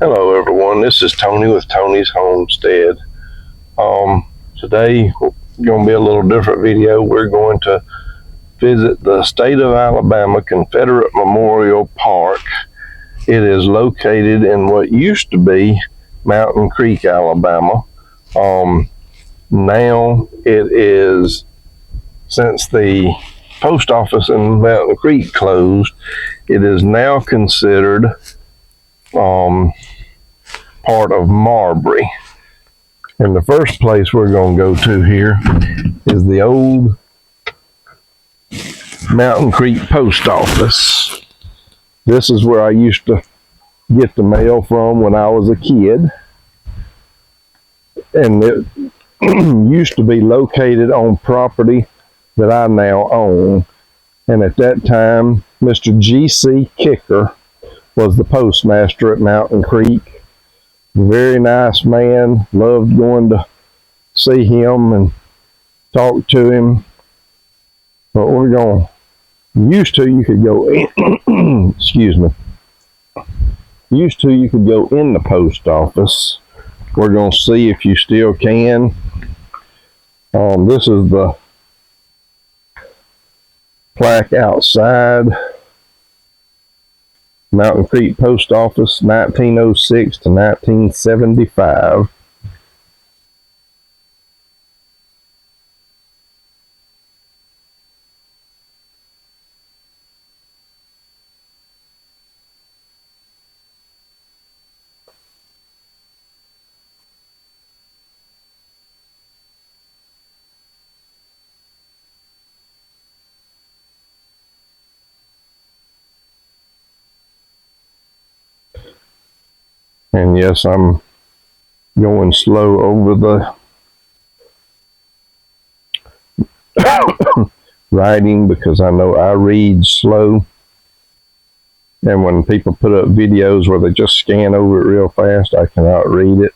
Hello, everyone. This is Tony with Tony's Homestead. Today, going to be a little different video. We're going to visit the State of Alabama Confederate Memorial Park. It is located in what used to be Mountain Creek, Alabama. Now it is, since the post office in Mountain Creek closed, it is now considered part of Marbury. And the first place we're going to go to here is the old Mountain Creek post office. This is where I used to get the mail from when I was a kid. And it used to be located on property that I now own. And at that time, Mr. G.C. Kicker was the postmaster at Mountain Creek. Very nice man. Loved going to see him and talk to him. But we're going, used to you could go in, excuse me. Used to you could go in the post office. We're going to see if you still can. This is the plaque outside. Mountain Creek Post Office, 1906 to 1975. And yes, I'm going slow over the writing because I know I read slow. And when people put up videos where they just scan over it real fast, I cannot read it.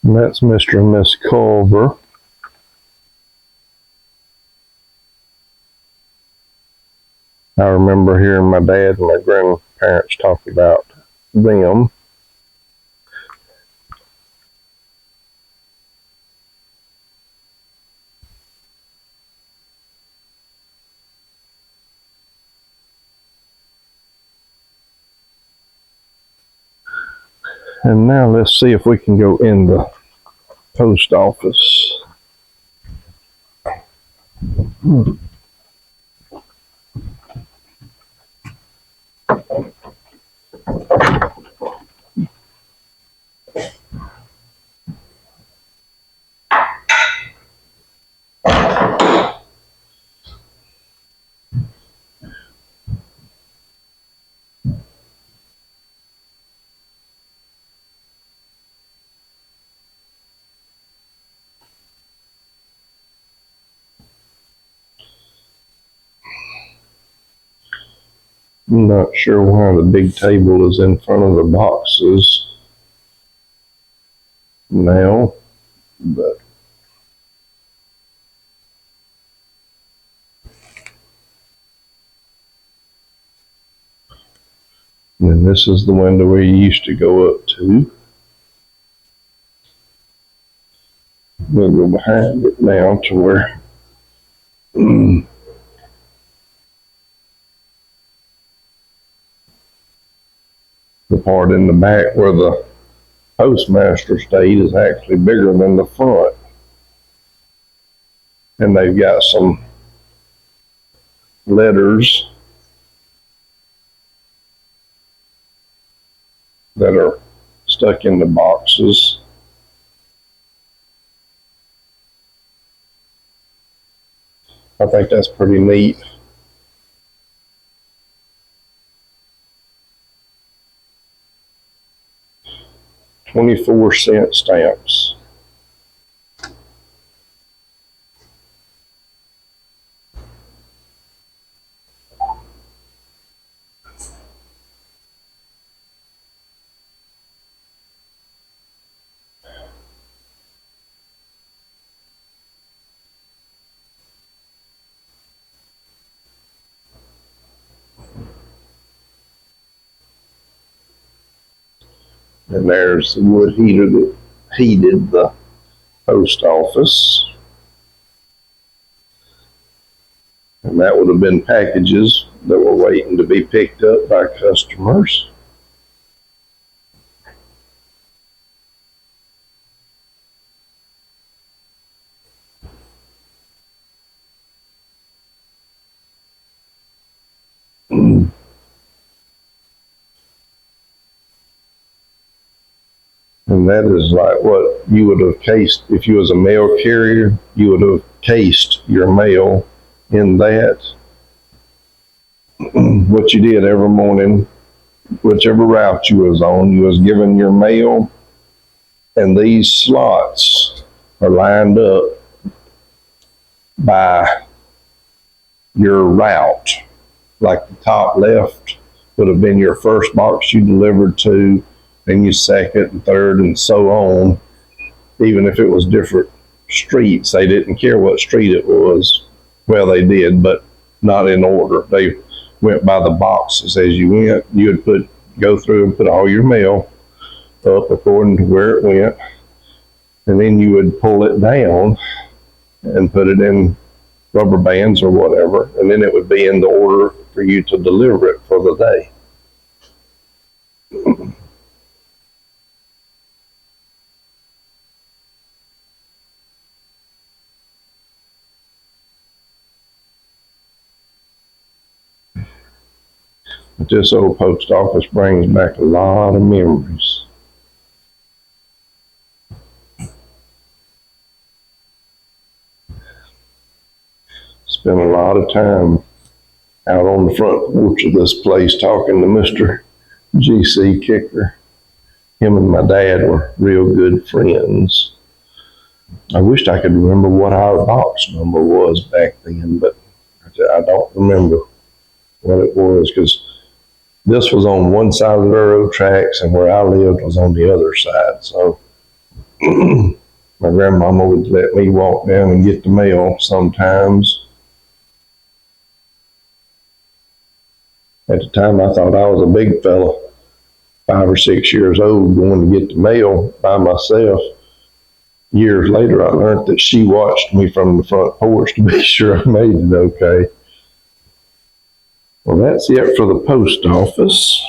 And that's Mr. and Miss Culver. I remember hearing my dad and my grandparents talk about them. And now let's see if we can go in the post office. I'm not sure why the big table is in front of the boxes now, but and this is the window where you used to go up to. We'll go behind it now to where the part in the back where the postmaster stayed is actually bigger than the front. And they've got some letters that are stuck in the boxes. I think that's pretty neat. $0.24 stamps. And there's the wood heater that heated the post office. And that would have been packages that were waiting to be picked up by customers. And that is like what you would have cased, if you was a mail carrier, you would have cased your mail in that. What you did every morning, whichever route you was on, you was given your mail, and these slots are lined up by your route. Like the top left would have been your first box you delivered to, then your second and third and so on. Even if it was different streets, they didn't care what street it was. Well, they did, but not in order. They went by the boxes as you went. You would go through and put all your mail up according to where it went, and then you would pull it down and put it in rubber bands or whatever, and then it would be in the order for you to deliver it for the day. But this old post office brings back a lot of memories. Spent a lot of time out on the front porch of this place talking to Mr. G.C. Kicker. Him and my dad were real good friends. I wished I could remember what our box number was back then, but I don't remember what it was, because this was on one side of the railroad tracks and where I lived was on the other side. So my grandmama would let me walk down and get the mail sometimes. At the time, I thought I was a big fella, 5 or 6 years old, going to get the mail by myself. Years later, I learned that she watched me from the front porch to be sure I made it okay. Well, that's it for the post office.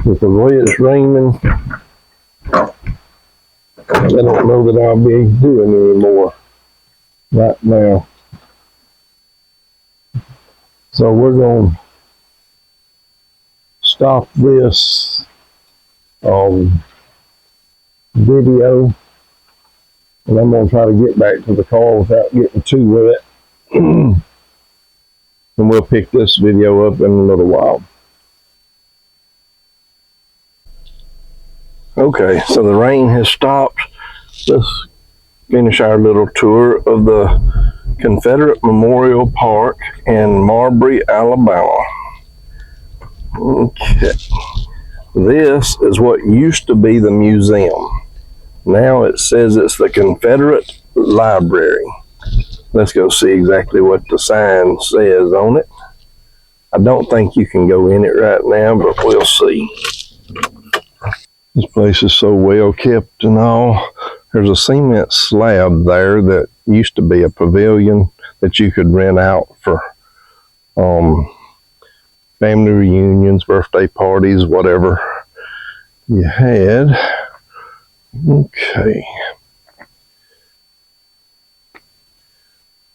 With the way it's raining, I don't know that I'll be doing anymore right now. So we're going to stop this video, and I'm going to try to get back to the car without getting too wet. And we'll pick this video up in a little while. Okay, so the rain has stopped. Let's finish our little tour of the Confederate Memorial Park in Marbury, Alabama. Okay, this is what used to be the museum. Now it says it's the Confederate Library. Let's go see exactly what the sign says on it. I don't think you can go in it right now, but we'll see. This place is so well kept and all. There's a cement slab there that used to be a pavilion that you could rent out for family reunions, birthday parties, whatever you had. Okay.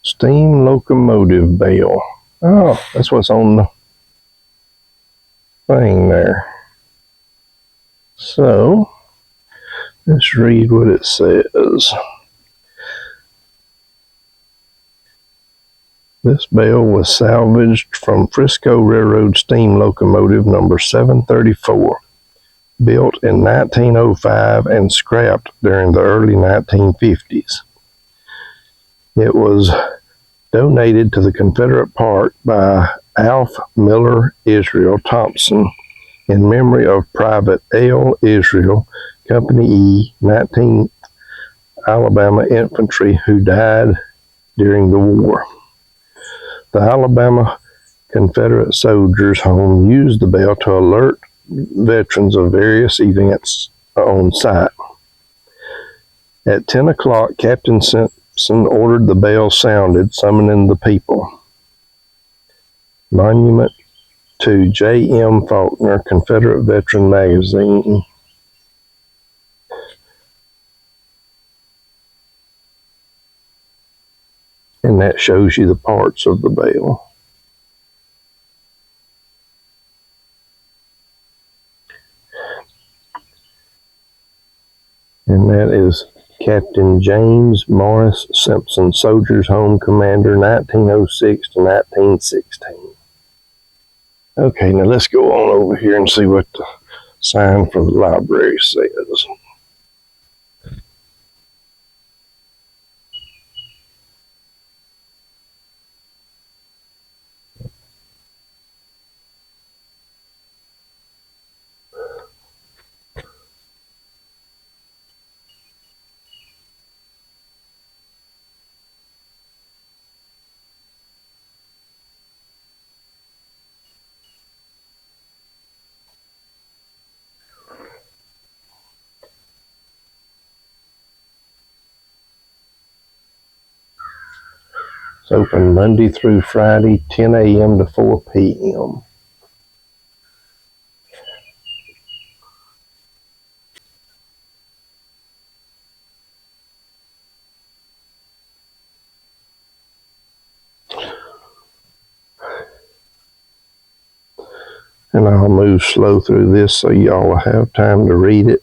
Steam locomotive bell. Oh, that's what's on the thing there. So, Let's read what it says. This bell was salvaged from Frisco Railroad steam locomotive number 734, built in 1905 and scrapped during the early 1950s. It was donated to the Confederate Park by Alf Miller Israel Thompson in memory of Private L. Israel, Company E, 19th Alabama Infantry, who died during the war. The Alabama Confederate Soldiers Home used the bell to alert veterans of various events on site. At 10 o'clock, Captain Simpson ordered the bell sounded, summoning the people. Monument to J. M. Faulkner, Confederate Veteran Magazine. And that shows you the parts of the bell. And that is Captain James Morris Simpson, Soldiers Home Commander, 1906 to 1916. Okay, now let's go on over here and see what the sign for the library says. It's open Monday through Friday, 10 a.m. to 4 p.m. And I'll move slow through this so y'all will have time to read it.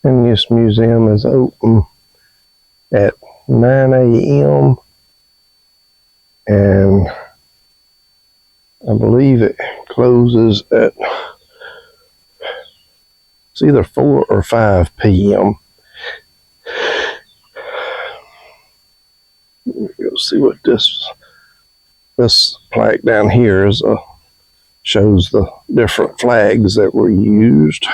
And this museum is open at 9 a.m. and I believe it closes at, it's either 4 or 5 p.m. You'll see what this plaque down here is shows the different flags that were used.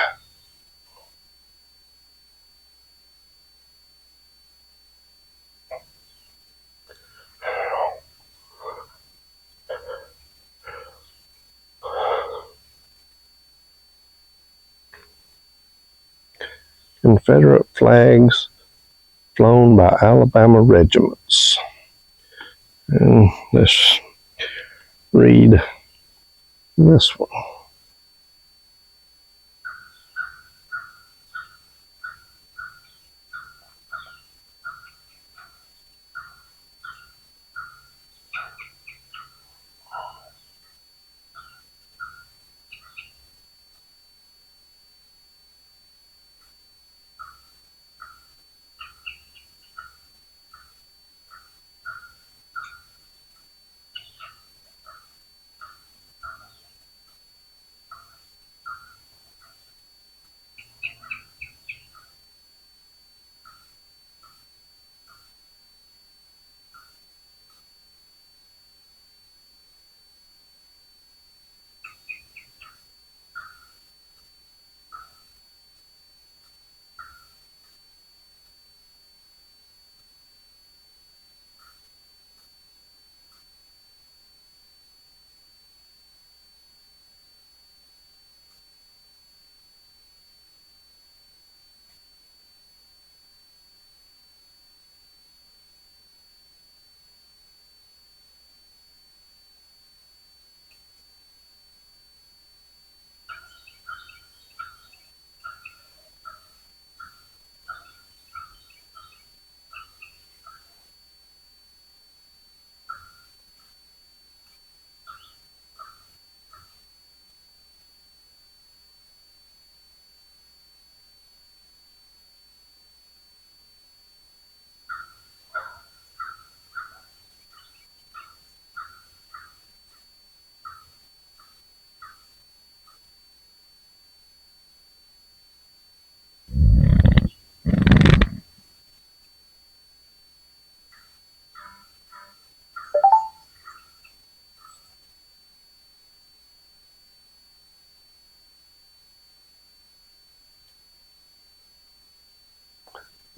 Confederate flags flown by Alabama regiments. And let's read this one.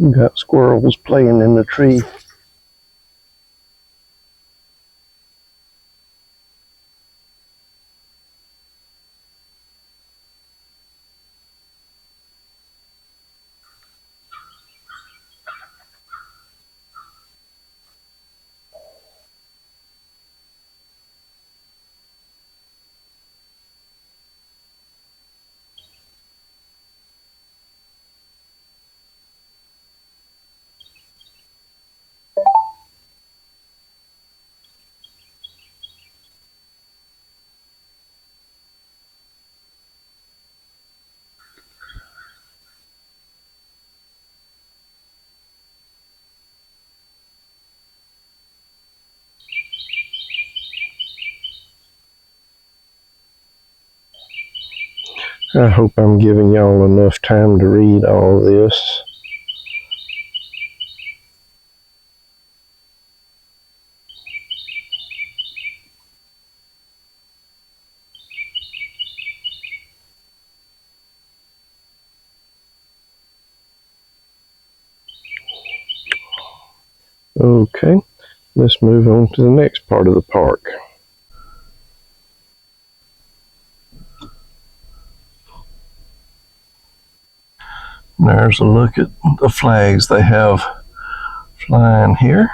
You got squirrels playing in the tree. I hope I'm giving y'all enough time to read all this. Okay, let's move on to the next part of the park. There's a look at the flags they have flying here.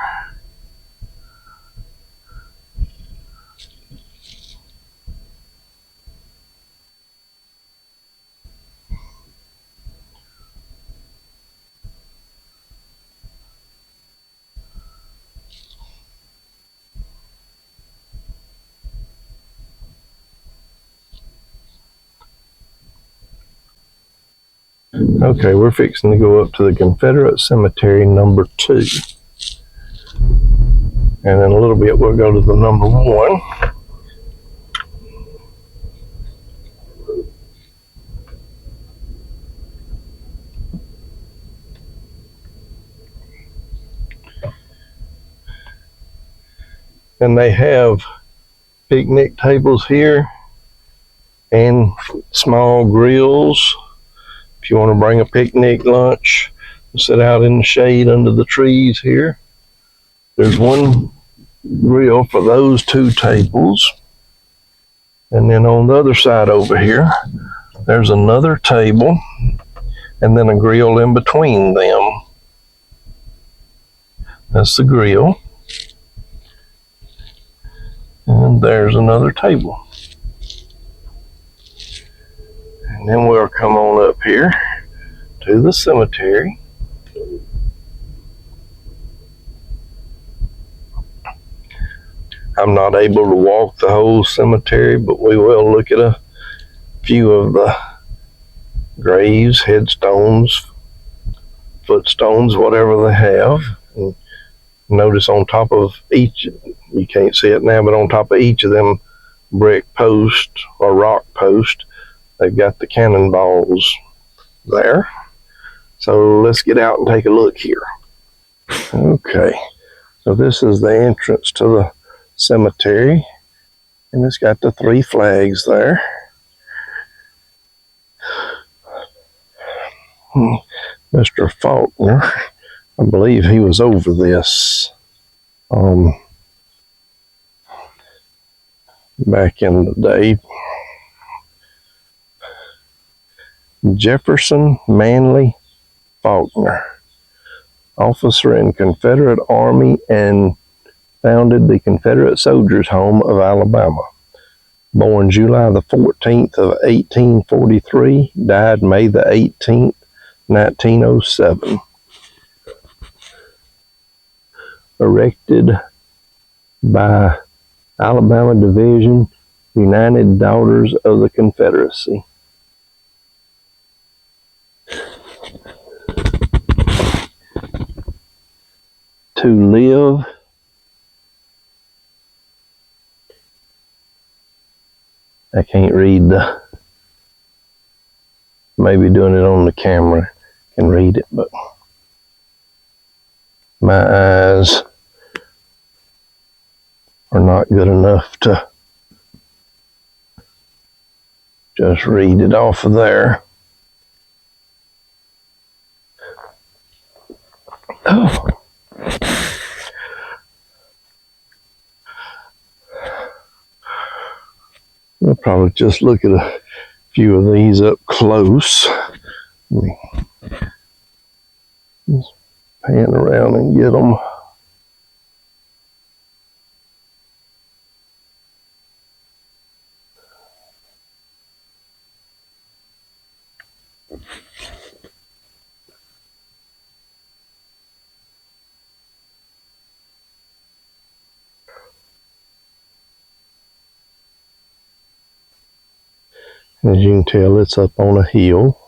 Okay, we're fixing to go up to the Confederate Cemetery number 2. And in a little bit, we'll go to the number 1. And they have picnic tables here and small grills. If you want to bring a picnic lunch, sit out in the shade under the trees here. There's one grill for those 2 tables. And then on the other side over here, there's another table and then a grill in between them. That's the grill. And there's another table. And then we'll come on up here to the cemetery. I'm not able to walk the whole cemetery, but we will look at a few of the graves, headstones, footstones, whatever they have. And notice on top of each, you can't see it now, but on top of each of them brick posts or rock posts, they've got the cannonballs there. So let's get out and take a look here. Okay, so this is the entrance to the cemetery, and it's got the 3 flags there. Mr. Faulkner, I believe he was over this back in the day. Jefferson Manley Faulkner, officer in Confederate Army, and founded the Confederate Soldiers' Home of Alabama. Born July the 14th of 1843, died May the 18th, 1907. Erected by Alabama Division, United Daughters of the Confederacy. To live I can't read the, maybe doing it on the camera can read it, but my eyes are not good enough to just read it off of there. Oh. We'll probably just look at a few of these up close. Just pan around and get them. As you can tell, it's up on a hill.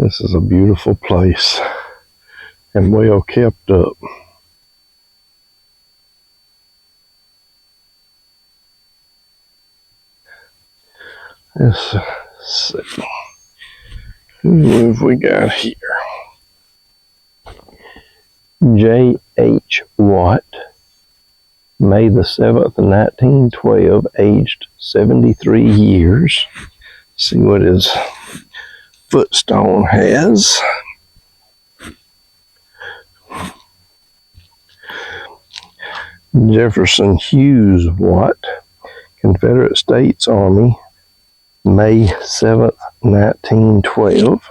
This is a beautiful place and well kept up. Let's see. Who have we got here? J.H. Watt, May the 7th, 1912, aged 73 years. See what his footstone has. Jefferson Hughes Watt, Confederate States Army, May 7th, 1912.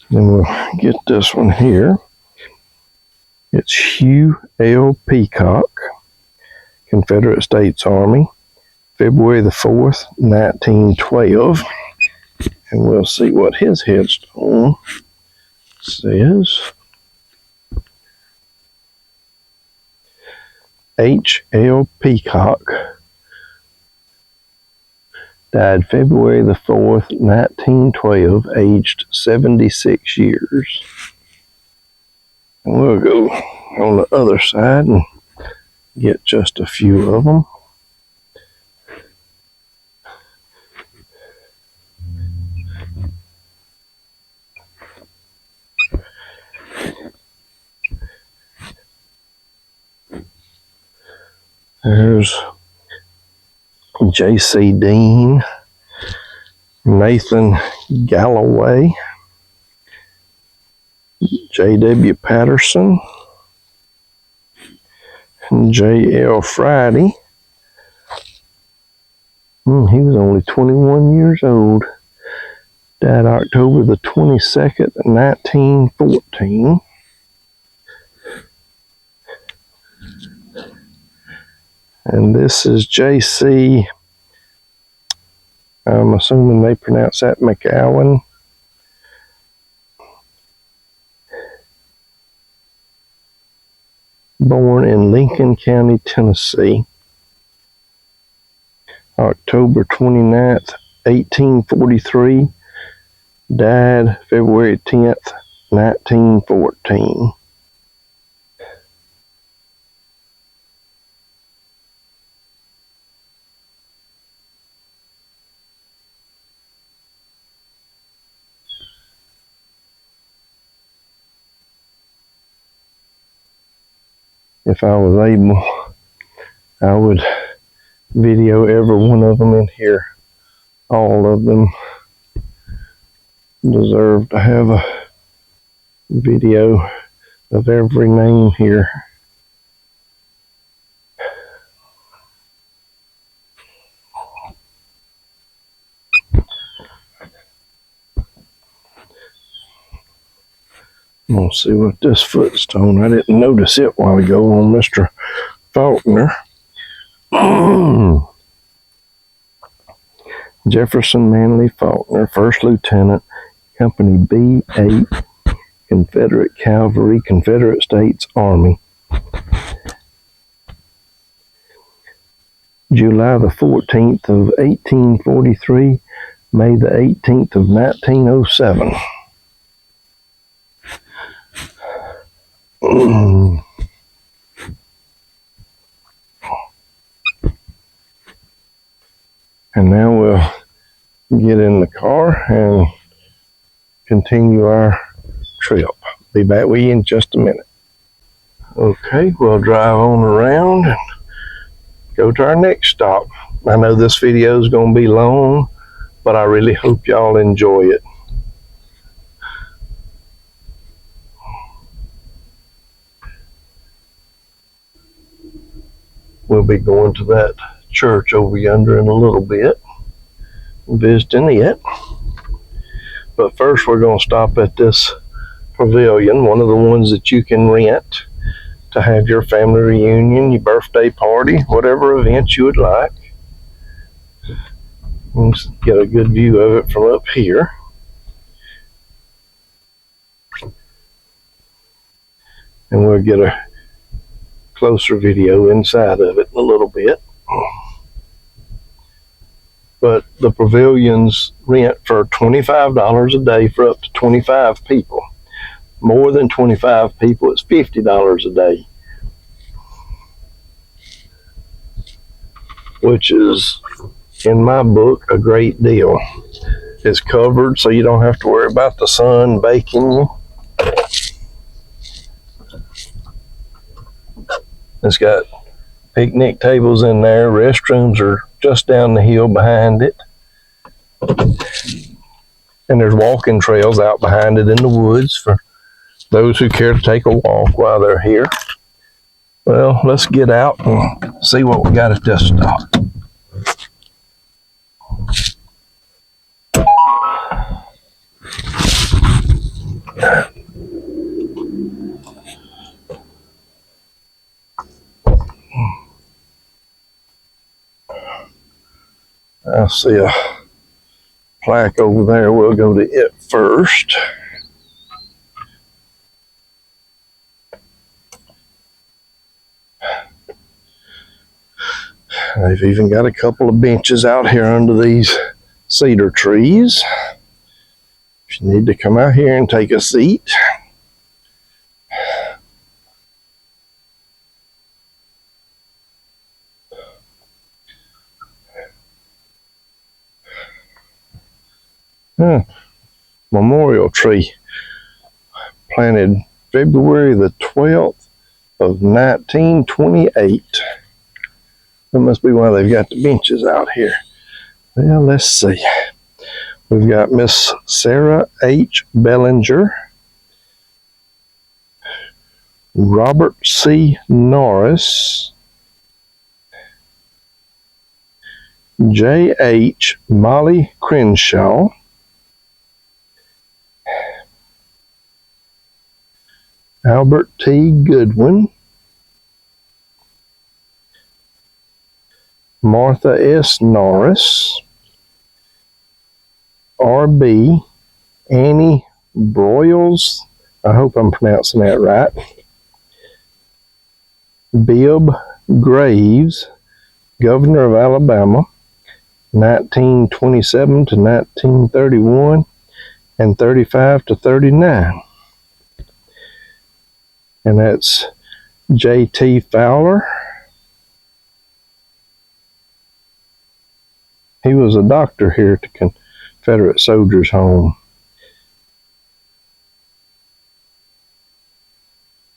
Then we'll get this one here. It's Hugh L. Peacock, Confederate States Army, February the 4th, 1912. And we'll see what his headstone says. H.L. Peacock died February the 4th, 1912, aged 76 years. And we'll go on the other side and get just a few of them. There's J.C. Dean, Nathan Galloway, J.W. Patterson, J.L. Friday. He was only 21 years old. Died October the 22nd, 1914. And this is J.C. I'm assuming they pronounce that McAllen. Born in Lincoln County, Tennessee. October 29th, 1843. Died February 10th, 1914. If I was able, I would video every one of them in here. All of them deserve to have a video of every name here. I'm going to see what this footstone, I didn't notice it while ago on Mr. Faulkner. Jefferson Manley Faulkner, 1st Lieutenant, Company B-8, Confederate Cavalry, Confederate States Army. July the 14th of 1843, May the 18th of 1907. And now we'll get in the car and continue our trip. Be back with you in just a minute. Okay, we'll drive on around and go to our next stop. I know this video is going to be long, but I really hope y'all enjoy it. We'll be going to that church over yonder in a little bit, visiting it. But first we're going to stop at this pavilion, one of the ones that you can rent to have your family reunion, your birthday party, whatever event you would like. Let's get a good view of it from up here. And we'll get a closer video inside of it in a little bit. But the pavilions rent for $25 a day for up to 25 people. More than 25 people, it's $50 a day. Which is, in my book, a great deal. It's covered, so you don't have to worry about the sun baking you. It's got picnic tables in there. Restrooms are just down the hill behind it. And there's walking trails out behind it in the woods for those who care to take a walk while they're here. Well, let's get out and see what we got at this stop. I see a plaque over there. We'll go to it first. They've even got a couple of benches out here under these cedar trees. If you need to come out here and take a seat. Memorial tree planted February the 12th of 1928. That must be why they've got the benches out here. Well, let's see. We've got Miss Sarah H. Bellinger, Robert C. Norris, J. H. Molly Crenshaw, Albert T. Goodwin, Martha S. Norris, R.B. Annie Broyles, I hope I'm pronouncing that right, Bibb Graves, Governor of Alabama, 1927 to 1931, and 35 to 39. And that's J.T. Fowler. He was a doctor here at the Confederate Soldiers' Home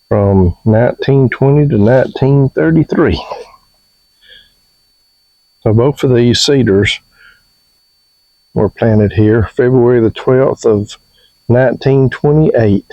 from 1920 to 1933. So both of these cedars were planted here February the 12th of 1928.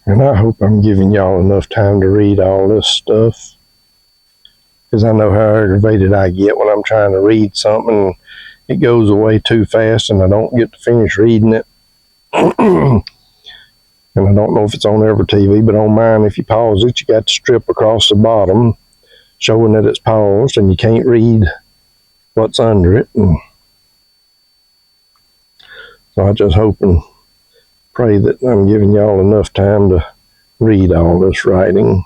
And I hope I'm giving y'all enough time to read all this stuff, because I know how aggravated I get when I'm trying to read something and it goes away too fast and I don't get to finish reading it. And I don't know if it's on every TV, but on mine, if you pause it, you got to strip across the bottom showing that it's paused and you can't read what's under it. And so I just hope and pray that I'm giving y'all enough time to read all this writing.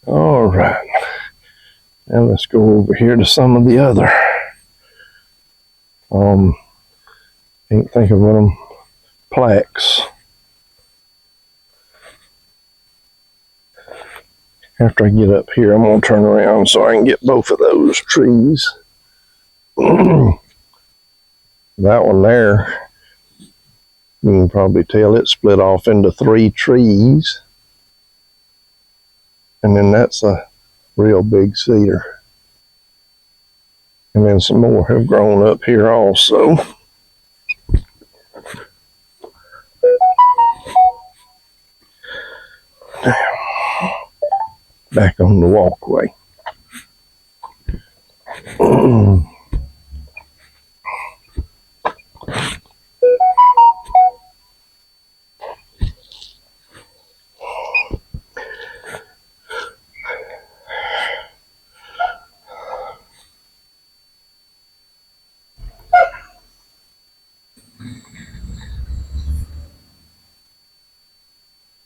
All right. Now let's go over here to some of the other. Can't think of one of them plaques. After I get up here, I'm going to turn around so I can get both of those trees. That one there, you can probably tell it split off into 3 trees. And then that's a real big cedar. And then some more have grown up here also. Back on the walkway.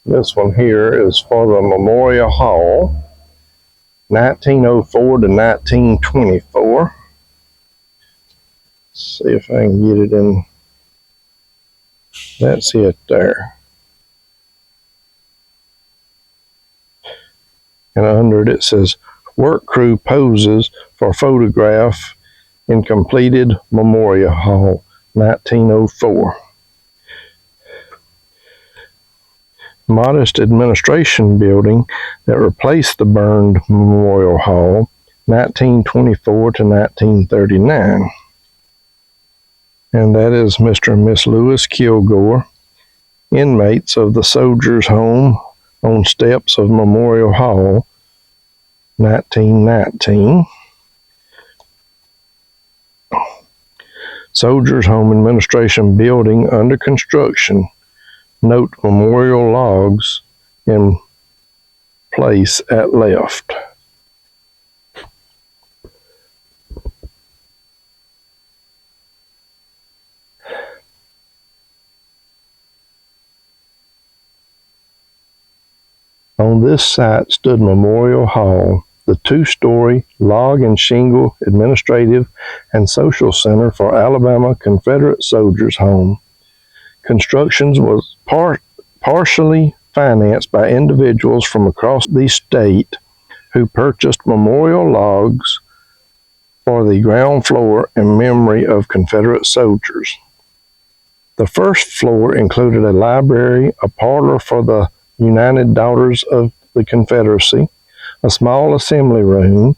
This one here is for the Memorial Hall, 1904 to 1924. Let's see if I can get it in. That's it there. And under it, it says, work crew poses for photograph in completed Memorial Hall, 1904. Modest administration building that replaced the burned Memorial Hall, 1924 to 1939. and that is Mr. and Miss Lewis Kilgore, inmates of the Soldiers' Home on steps of Memorial Hall, 1919. Soldiers' Home Administration Building under construction. Note memorial logs in place at left. On this site stood Memorial Hall, the two-story log and shingle administrative and social center for Alabama Confederate Soldiers' Home. Construction was partially financed by individuals from across the state who purchased memorial logs for the ground floor in memory of Confederate soldiers. The first floor included a library, a parlor for the United Daughters of the Confederacy, a small assembly room,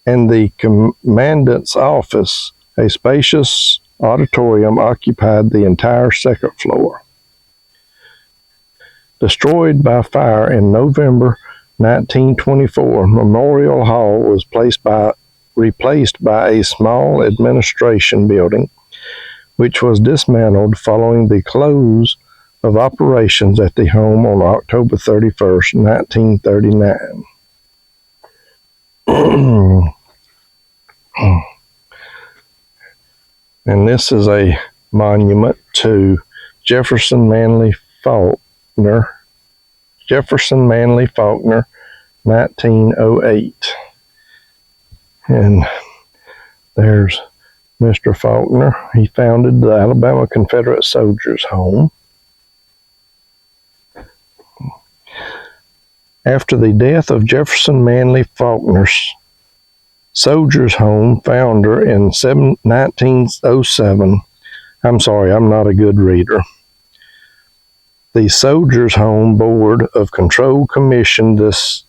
and the commandant's office. A spacious auditorium occupied the entire second floor. Destroyed by fire in November 1924, Memorial Hall was replaced by a small administration building, which was dismantled following the close of operations at the home on October 31st, 1939. And this is a monument to Jefferson Manley Faulkner, 1908. And there's Mr. Faulkner. He founded the Alabama Confederate Soldiers' Home. After the death of Jefferson Manley Faulkner's Soldiers' Home founder in 1907, I'm sorry, I'm not a good reader. The Soldiers' Home Board of Control commissioned this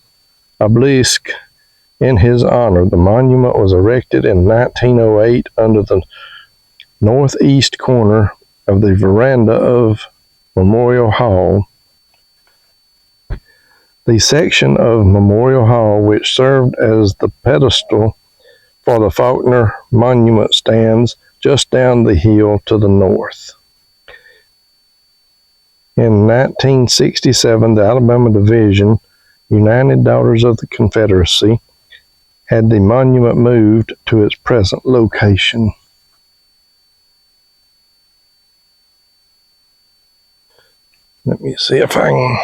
obelisk in his honor. The monument was erected in 1908 under the northeast corner of the veranda of Memorial Hall. The section of Memorial Hall which served as the pedestal for the Faulkner Monument stands just down the hill to the north. In 1967, the Alabama Division, United Daughters of the Confederacy, had the monument moved to its present location. Let me see if I can...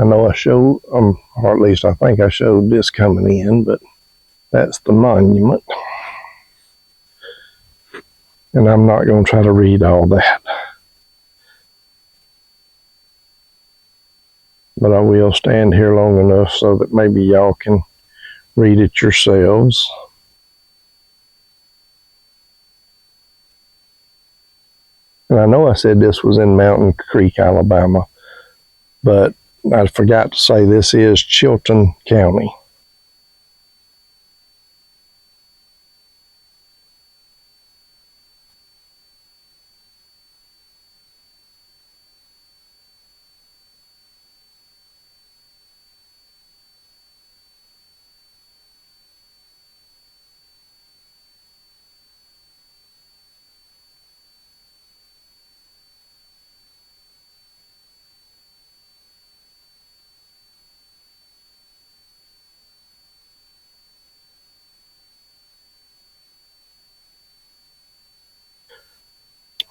I know I showed, or at least I think I showed this coming in, but that's the monument. And I'm not going to try to read all that. But I will stand here long enough so that maybe y'all can read it yourselves. And I know I said this was in Mountain Creek, Alabama, but I forgot to say this is Chilton County.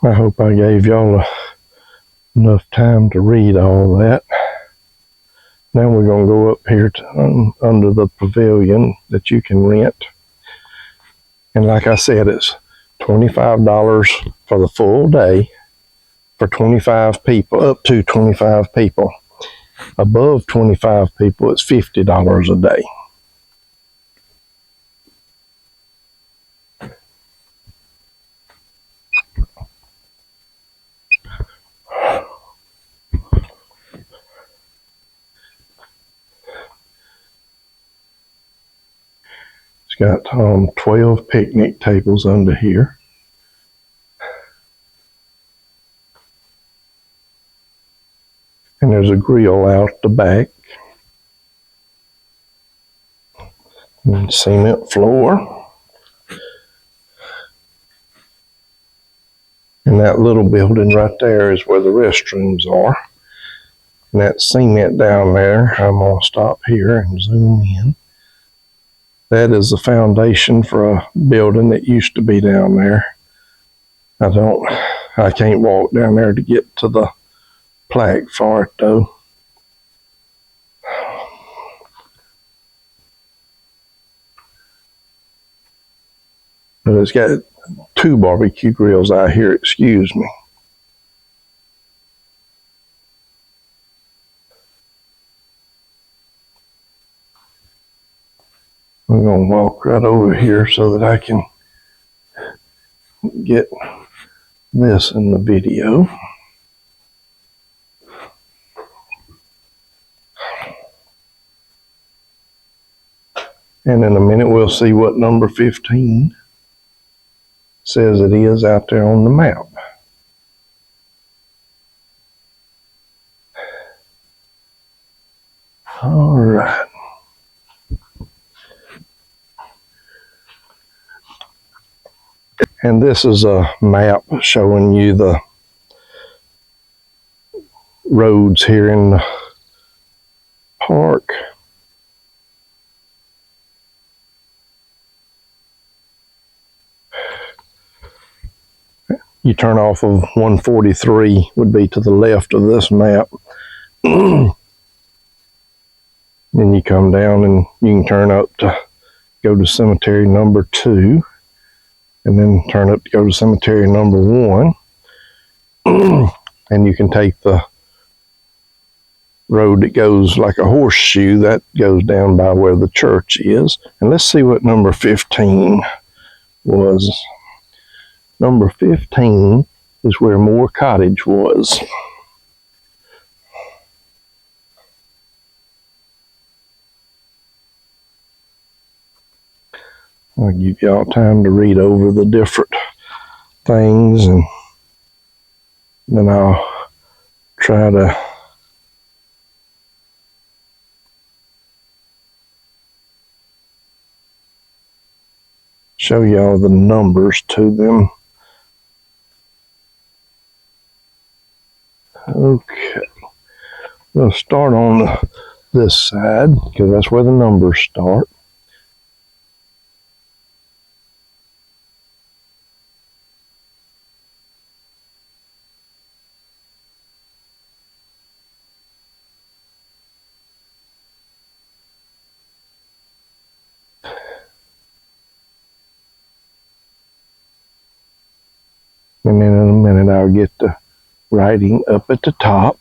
I hope I gave y'all enough time to read all that. Now we're going to go up here to under the pavilion that you can rent. And like I said, it's $25 for the full day for 25 people, up to 25 people. Above 25 people, it's $50 a day. Got 12 picnic tables under here. And there's a grill out the back. And cement floor. And that little building right there is where the restrooms are. And that cement down there, I'm going to stop here and zoom in. That is the foundation for a building that used to be down there. I can't walk down there to get to the plaque for it though. But it's got 2 barbecue grills out here, excuse me. I'm going to walk right over here so that I can get this in the video. And in a minute we'll see what number 15 says it is out there on the map. All right. And this is a map showing you the roads here in the park. You turn off of 143 would be to the left of this map. Then you come down and you can turn up to go to cemetery number 2. And then turn up to go to cemetery number 1. And you can take the road that goes like a horseshoe that goes down by where the church is. And let's see what number 15 was. Number 15 is where Moore Cottage was. I'll give y'all time to read over the different things, and then I'll try to show y'all the numbers to them. Okay, we'll start on this side because that's where the numbers start. And then in a minute I'll get the writing up at the top.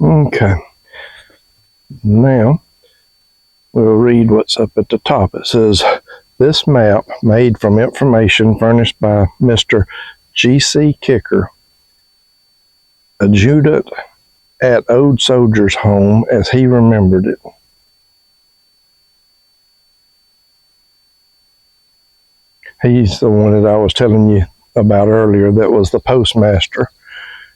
Okay. Now we'll read what's up at the top. It says, this map made from information furnished by Mr. G.C. Kicker, adjutant at Old Soldiers Home as he remembered it. He's the one that I was telling you about earlier that was the postmaster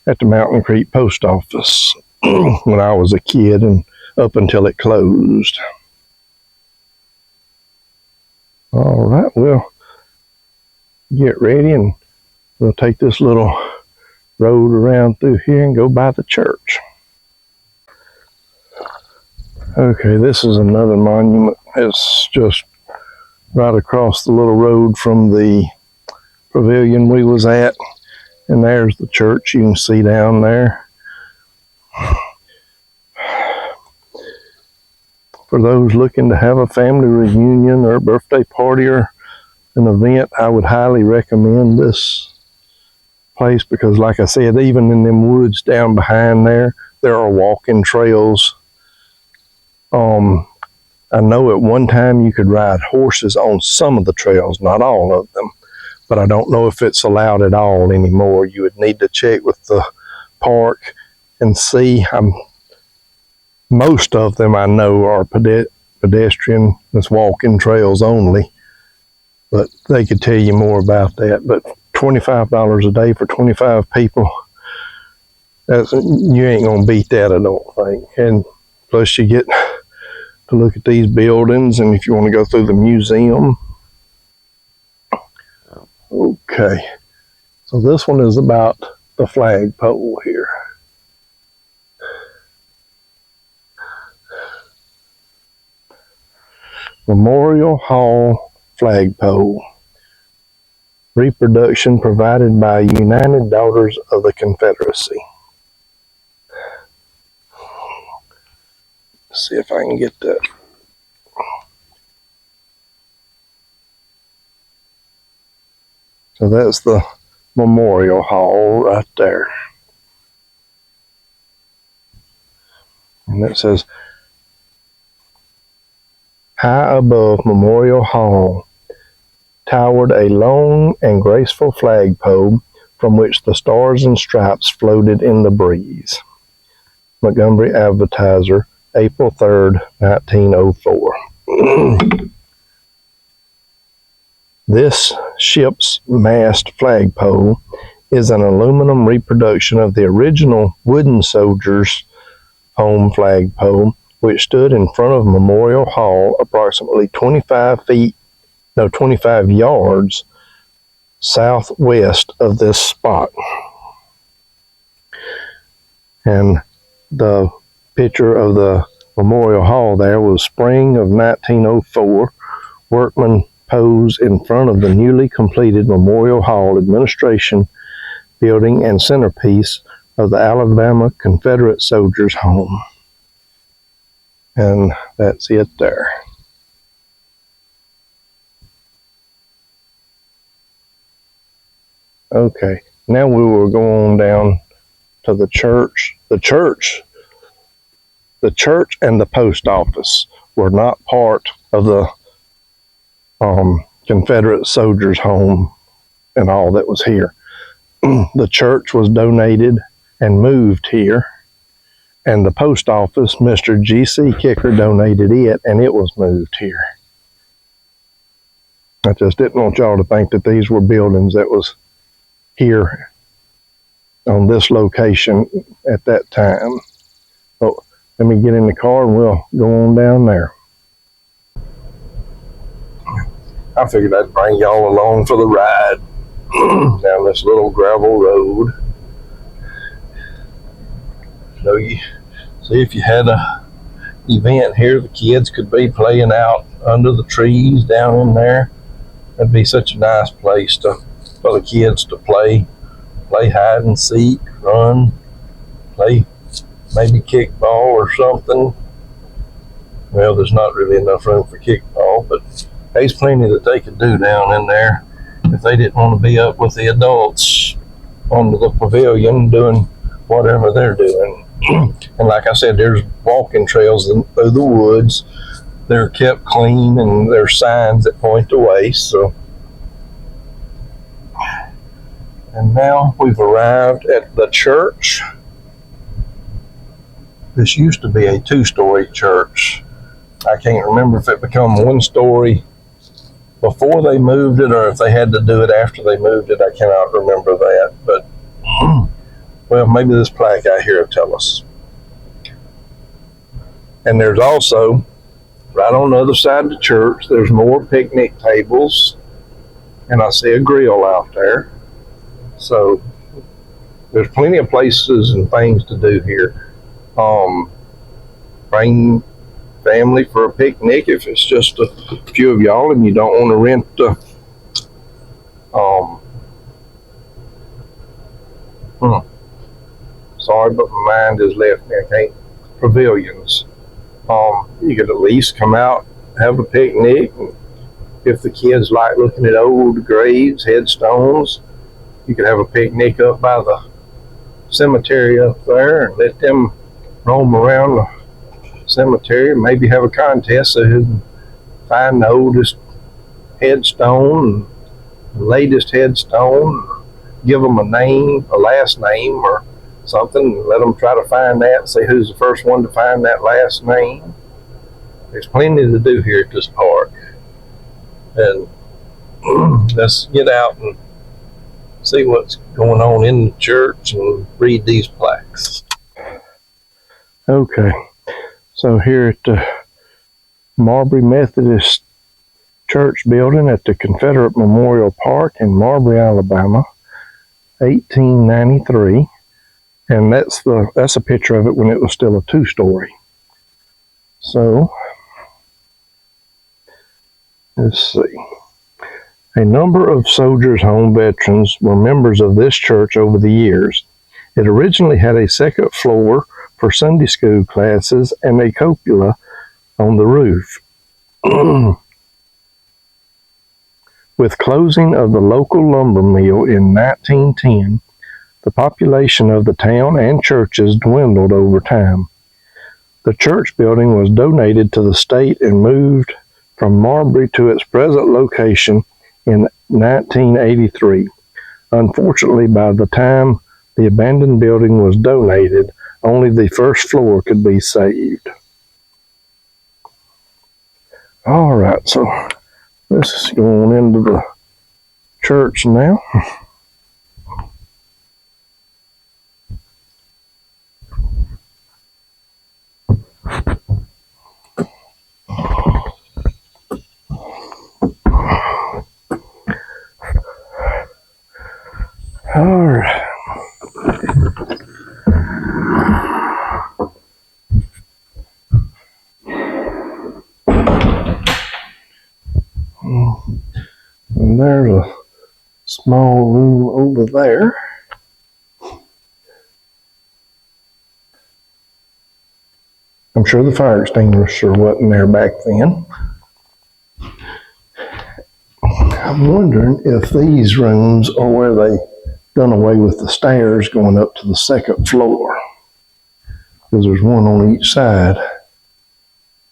at the Mountain Creek Post Office when I was a kid and up until it closed. All right, we'll get ready and we'll take this little road around through here and go by the church. Okay, this is another monument. It's just right across the little road from the pavilion we was at. And there's the church you can see down there. For those looking to have a family reunion or a birthday party or an event, I would highly recommend this place because, like I said, even in them woods down behind there are walking trails. I know at one time you could ride horses on some of the trails, not all of them, but I don't know if it's allowed at all anymore. You would need to check with the park and see. Most of them I know are pedestrian, it's walking trails only. But they could tell you more about that. But $25 a day for 25 people, you ain't gonna beat that, I don't think. And plus you get to look at these buildings, and if you want to go through the museum. Okay, so this one is about the flagpole here. Memorial Hall flagpole. Reproduction provided by United Daughters of the Confederacy. Let's see if I can get that. So that's the Memorial Hall right there. And it says, high above Memorial Hall towered a long and graceful flagpole from which the stars and stripes floated in the breeze. Montgomery Advertiser, April 3rd, 1904. This ship's mast flagpole is an aluminum reproduction of the original wooden soldiers' home flagpole, which stood in front of Memorial Hall approximately 25 yards southwest of this spot. And the picture of the Memorial Hall there was spring of 1904. Workmen posed in front of the newly completed Memorial Hall Administration building and centerpiece of the Alabama Confederate Soldiers' Home. And that's it there. Okay, now we will go on down to the church. The church and the post office were not part of the Confederate Soldiers' Home and all that was here. The church was donated and moved here, and the post office, Mr. G.C. Kicker, donated it, and it was moved here. I just didn't want y'all to think that these were buildings that was here on this location at that time. So let me get in the car and we'll go on down there. I figured I'd bring y'all along for the ride down this little gravel road. So you see, if you had a event here, the kids could be playing out under the trees down in there. That'd be such a nice place for the kids to play hide and seek, run, play maybe kickball or something. Well, there's not really enough room for kickball, but there's plenty that they could do down in there if they didn't want to be up with the adults on the pavilion doing whatever they're doing. And like I said, there's walking trails through the woods. They're kept clean, and there's signs that point the way. So, and now we've arrived at the church. This used to be a 2-story church. I can't remember if it became 1-story before they moved it or if they had to do it after they moved it. I cannot remember that, but well, maybe this plaque out here will tell us. And there's also, right on the other side of the church, there's more picnic tables, and I see a grill out there. So there's plenty of places and things to do here. Bring family for a picnic if it's just a few of y'all and you don't want to rent sorry, but my mind has left me. I can't. Pavilions. You could at least come out, have a picnic. And if the kids like looking at old graves, headstones, you could have a picnic up by the cemetery up there and let them roam around the cemetery. Maybe have a contest so who can find the oldest headstone, the latest headstone, give them a name, a last name or something, and let them try to find that and see who's the first one to find that last name. there's plenty to do here at this park. And let's get out and see what's going on in the church and read these plaques. Okay, so here at the Marbury Methodist Church building at the Confederate Memorial Park in Marbury, Alabama, 1893, and that's a picture of it when it was still a two-story. So let's see. A number of Soldiers Home veterans were members of this church over the years. It originally had a second floor for Sunday school classes and a cupola on the roof. With closing of the local lumber mill in 1910, the population of the town and churches dwindled over time. The church building was donated to the state and moved from Marbury to its present location in 1983. Unfortunately, by the time the abandoned building was donated, only the first floor could be saved. All right, so let's go on into the church now. All right. And there's a small room over there. I'm sure the fire extinguisher wasn't there back then. I'm wondering if these rooms are where they done away with the stairs going up to the second floor, because there's one on each side.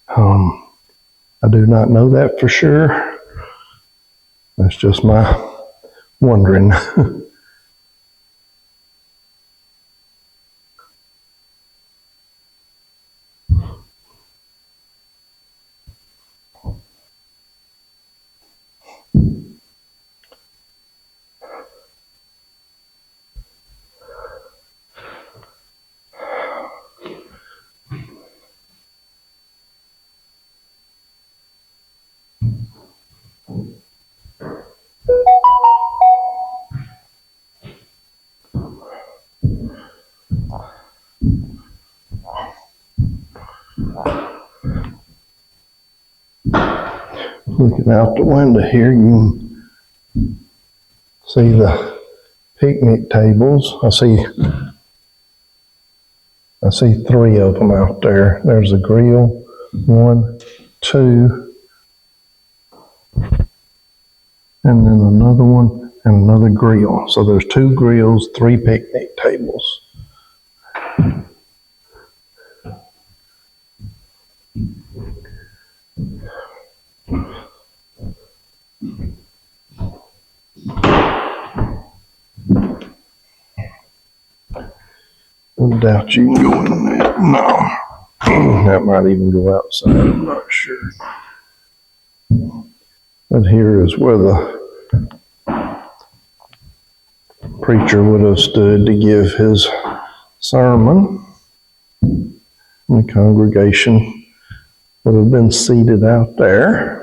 I do not know that for sure. That's just my wondering. Looking out the window here, you can see the picnic tables. I see 3 of them out there. There's a grill, 1, 2, and then another one and another grill. So there's 2 grills, 3 picnic tables. I doubt you can go in that. No. That might even go outside. I'm not sure. But here is where the preacher would have stood to give his sermon. The congregation would have been seated out there.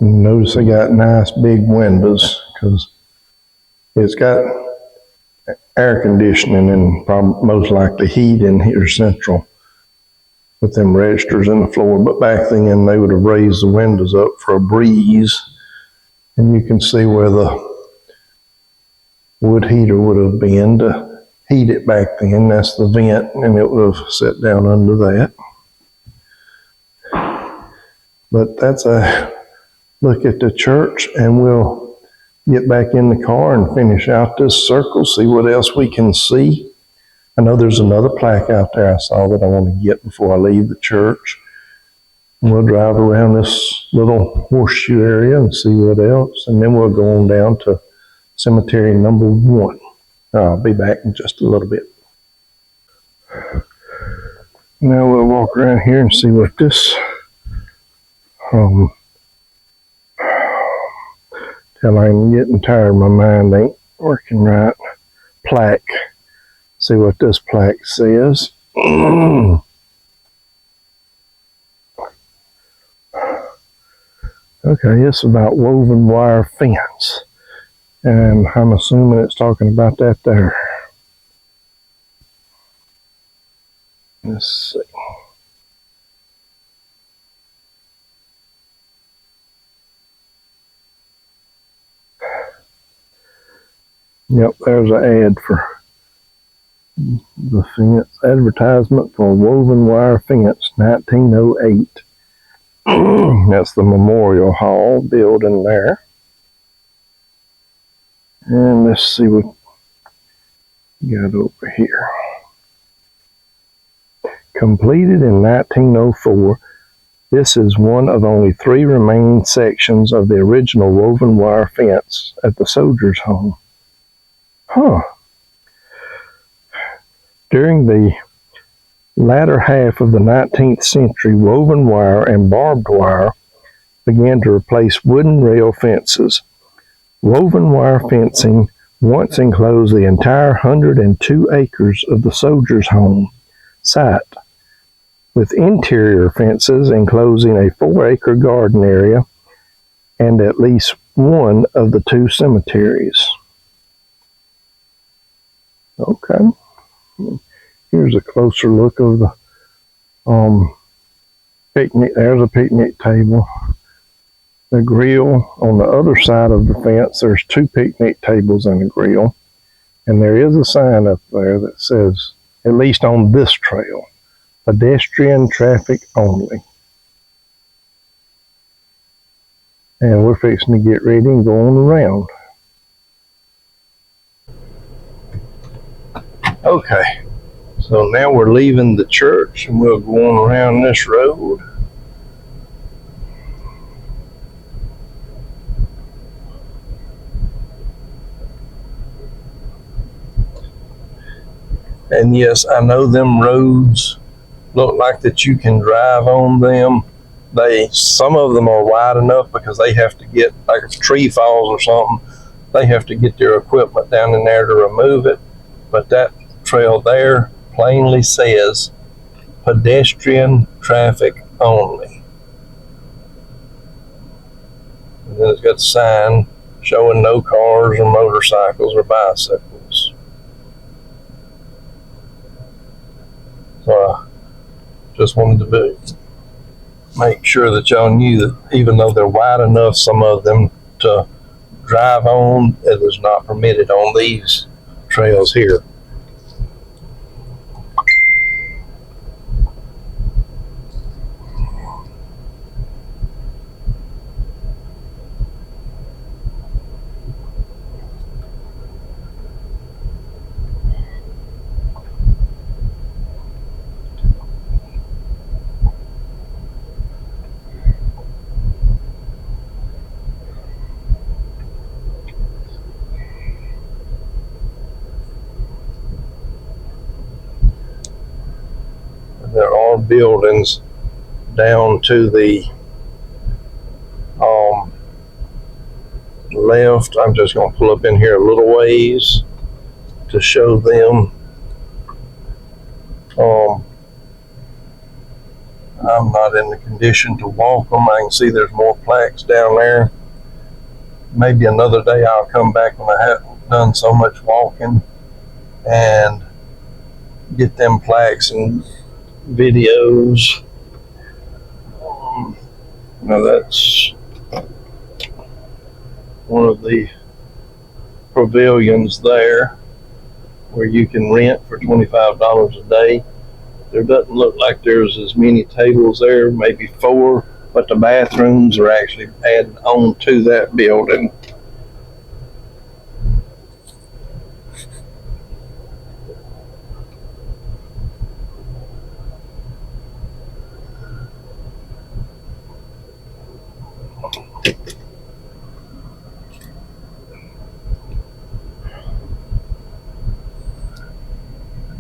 Notice they got nice big windows because it's got air conditioning and probably most likely heat in here central with them registers in the floor. But back then they would have raised the windows up for a breeze, and you can see where the wood heater would have been to heat it back then. That's the vent, and it would have set down under that. But that's a look at the church, and we'll get back in the car and finish out this circle, see what else we can see. I know there's another plaque out there I saw that I want to get before I leave the church. And we'll drive around this little horseshoe area and see what else, and then we'll go on down to cemetery number 1. I'll be back in just a little bit. Now we'll walk around here and see what this till I'm getting tired, my mind ain't working right. Plaque. See what this plaque says. Okay, it's about woven wire fence. And I'm assuming it's talking about that there. Let's see. Yep, there's an ad for the fence. Advertisement for woven wire fence, 1908. That's the Memorial Hall building there. And let's see what we got over here. Completed in 1904, this is one of only 3 remaining sections of the original woven wire fence at the Soldiers' Home. Huh. During the latter half of the 19th century, woven wire and barbed wire began to replace wooden rail fences. Woven wire fencing once enclosed the entire 102 acres of the Soldiers' Home site, with interior fences enclosing a 4-acre garden area and at least one of the 2 cemeteries. Okay. Here's a closer look of the picnic. There's a picnic table. The grill on the other side of the fence, there's 2 picnic tables and a grill. And there is a sign up there that says, at least on this trail, pedestrian traffic only. And we're fixing to get ready and going around. Okay, so now we're leaving the church and we're going around this road. And yes, I know them roads look like that you can drive on them. Some of them are wide enough because they have to get, like if a tree falls or something, they have to get their equipment down in there to remove it. But that trail there plainly says pedestrian traffic only. And then it's got a sign showing no cars or motorcycles or bicycles. So I just wanted to make sure that y'all knew that even though they're wide enough, some of them to drive on, it is not permitted on these trails here. There are buildings down to the left. I'm just going to pull up in here a little ways to show them. I'm not in the condition to walk them. I can see there's more plaques down there. Maybe another day I'll come back when I haven't done so much walking and get them plaques and videos. Now that's one of the pavilions there where you can rent for $25 a day. There doesn't look like there's as many tables there, maybe 4, but the bathrooms are actually added on to that building.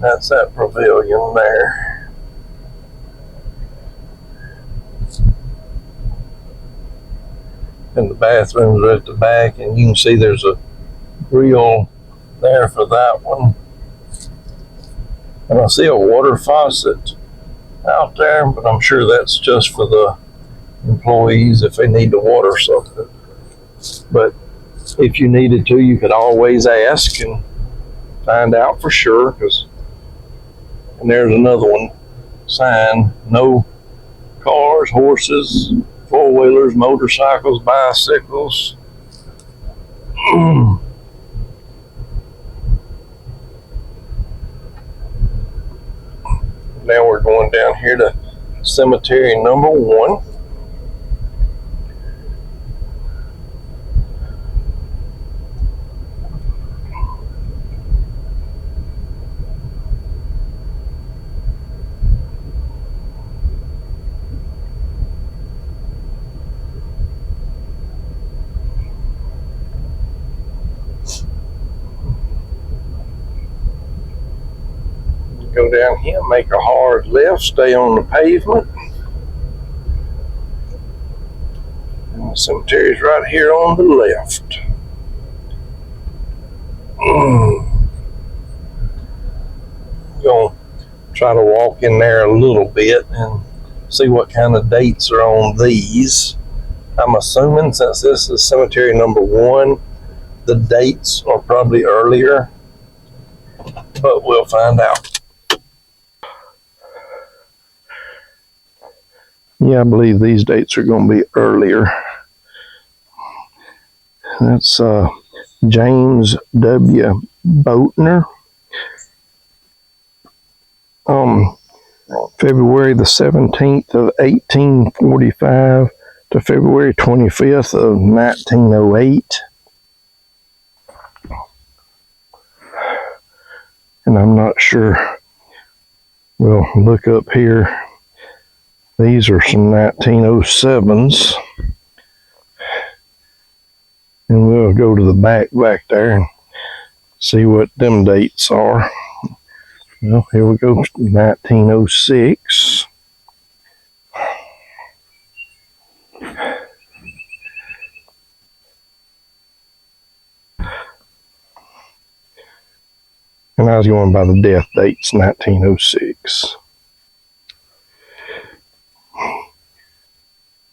That's that pavilion there. And the bathrooms are at the back, and you can see there's a grill there for that one. And I see a water faucet out there, but I'm sure that's just for the employees if they need to water something. But if you needed to, you could always ask and find out for sure. And there's another one, sign, no cars, horses, four-wheelers, motorcycles, bicycles. Now we're going down here to cemetery number 1. Go down here, make a hard left, stay on the pavement. And the cemetery's right here on the left. Gonna try to walk in there a little bit and see what kind of dates are on these. I'm assuming since this is cemetery number 1, the dates are probably earlier, but we'll find out. Yeah, I believe these dates are going to be earlier. That's James W. Boatner. February the 17th of 1845 to February 25th of 1908. And I'm not sure. We'll look up here. These are some 1907s. And we'll go to the back there and see what them dates are. Well, here we go, 1906. And I was going by the death dates, 1906.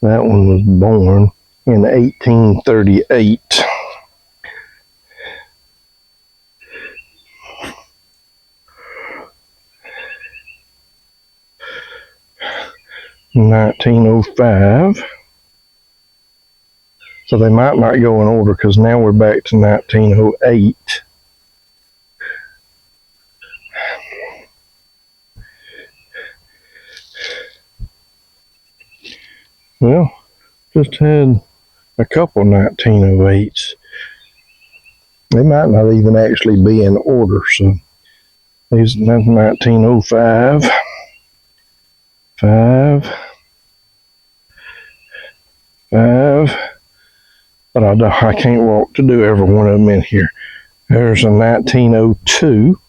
That one was born in 1838. In 1905. So they might not go in order because now we're back to 1908. Well, just had a couple 1908s. They might not even actually be in order. So these 1905, 5, but I can't walk to do every one of them in here. There's a 1902,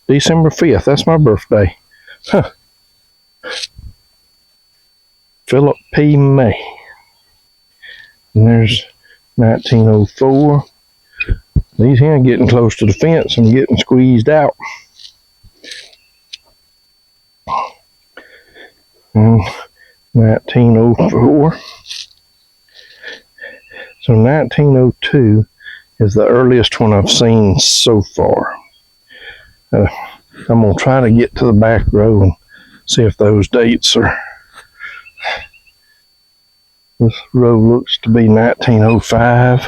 December 5th. That's my birthday. Huh. Philip P. May. And there's 1904. These here are getting close to the fence and getting squeezed out. And 1904. So 1902 is the earliest one I've seen so far. I'm going to try to get to the back row and see if those dates are... This row looks to be 1905.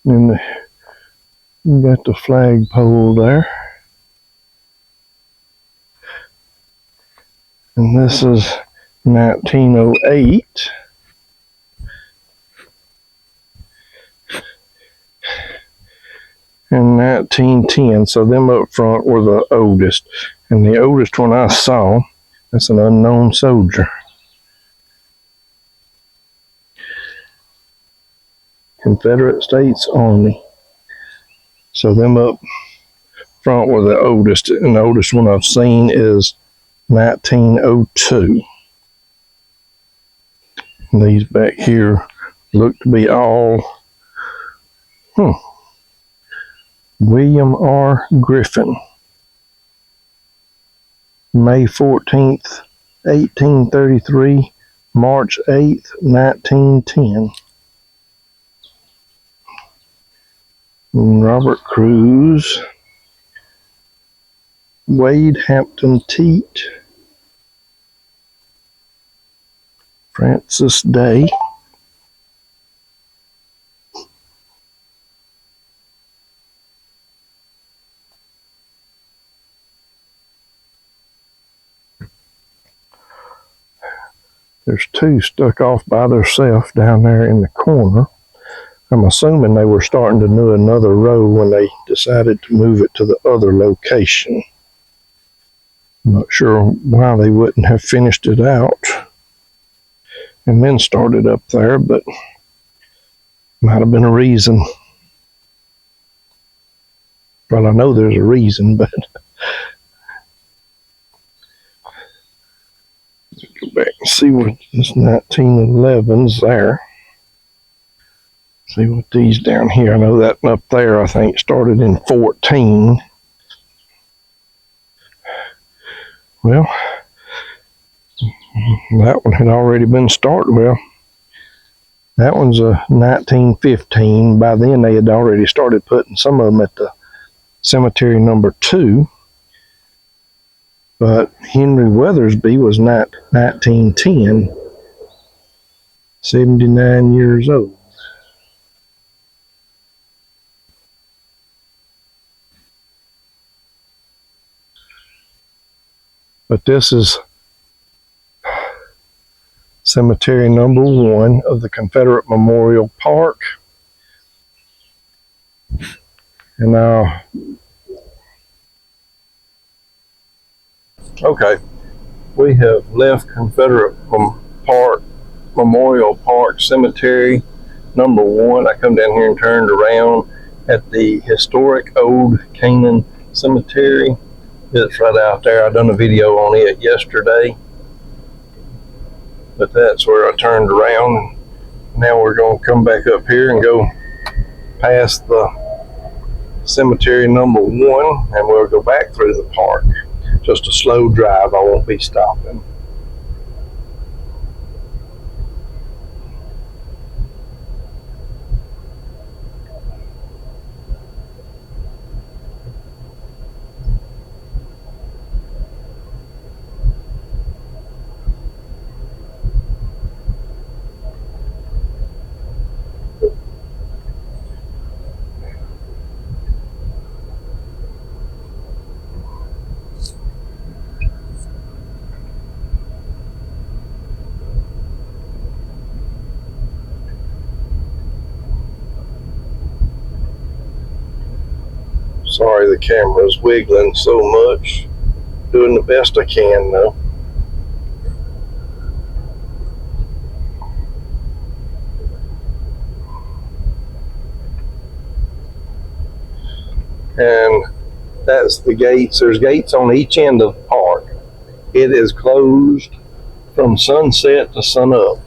And you got the flagpole there. And this is 1908. in 1910. So them up front were the oldest. And the oldest one I saw, that's an unknown soldier. Confederate States Army. So them up front were the oldest, and the oldest one I've seen is 1902. And these back here look to be all William R. Griffin. May 14th, 1833, March 8th, 1910. Robert Cruz, Wade Hampton Teat, Francis Day, there's two stuck off by themselves down there in the corner. I'm assuming they were starting to do another row when they decided to move it to the other location. I'm not sure why they wouldn't have finished it out and then started up there, but might have been a reason. Well, I know there's a reason, but let's go back and see what this 1911's there. See what these down here. I know that up there, I think, started in 14. Well, that one had already been started. Well, that one's a 1915. By then, they had already started putting some of them at the cemetery number 2. But Henry Weathersby was not 1910, 79 years old. But this is cemetery number 1 of the Confederate Memorial Park. And now, okay, we have left Confederate Memorial Park Cemetery number 1. I come down here and turned around at the historic Old Canaan Cemetery. It's right out there. I done a video on it yesterday, but that's where I turned around. Now we're going to come back up here and go past the cemetery number 1, and we'll go back through the park. Just a slow drive. I won't be stopping. Sorry the camera's wiggling so much. Doing the best I can though. And that's the gates. There's gates on each end of the park. It is closed from sunset to sunup.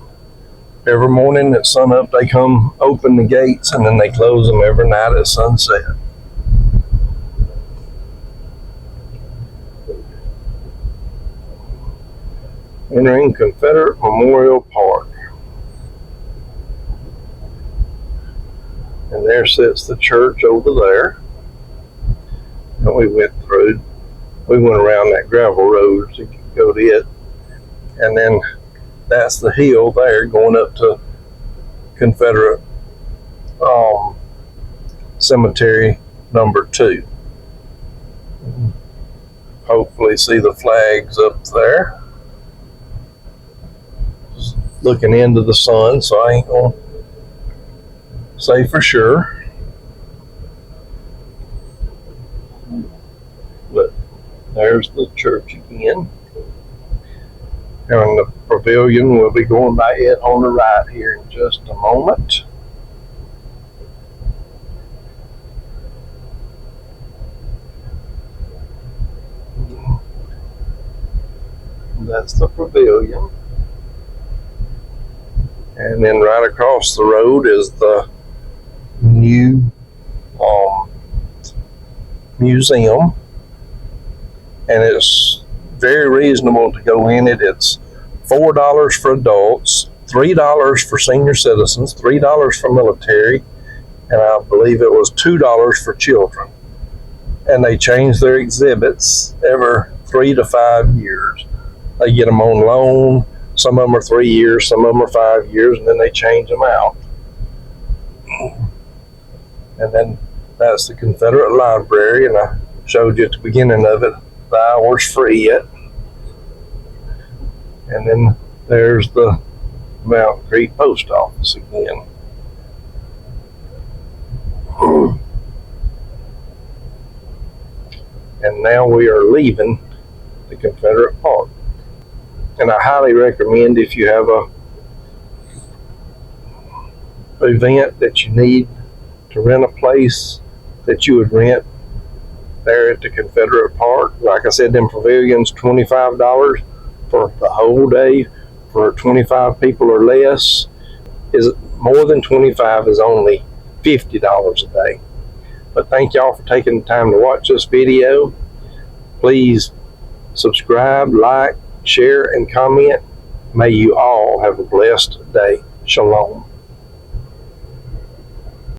Every morning at sunup they come open the gates, and then they close them every night at sunset. Entering Confederate Memorial Park. And there sits the church over there that we went through. We went around that gravel road to go to it. And then that's the hill there going up to Confederate Cemetery number 2. Hopefully see the flags up there. Looking into the sun, so I ain't gonna say for sure. But there's the church again. And the pavilion, we'll be going by it on the right here in just a moment. That's the pavilion. And then right across the road is the new museum. And it's very reasonable to go in it. It's $4 for adults, $3 for senior citizens, $3 for military, and I believe it was $2 for children. And they change their exhibits every 3 to 5 years. They get them on loan. Some of them are 3 years, some of them are 5 years, and then they change them out. And then that's the Confederate Library, and I showed you at the beginning of it, the hours for it. And then there's the Mountain Creek Post Office again. And now we are leaving the Confederate Park. And I highly recommend, if you have a event that you need to rent a place, that you would rent there at the Confederate Park. Like I said, them pavilions, $25 for the whole day. For 25 people or less, is more than 25 is only $50 a day. But thank y'all for taking the time to watch this video. Please subscribe, like, share, and comment. May you all have a blessed day. Shalom.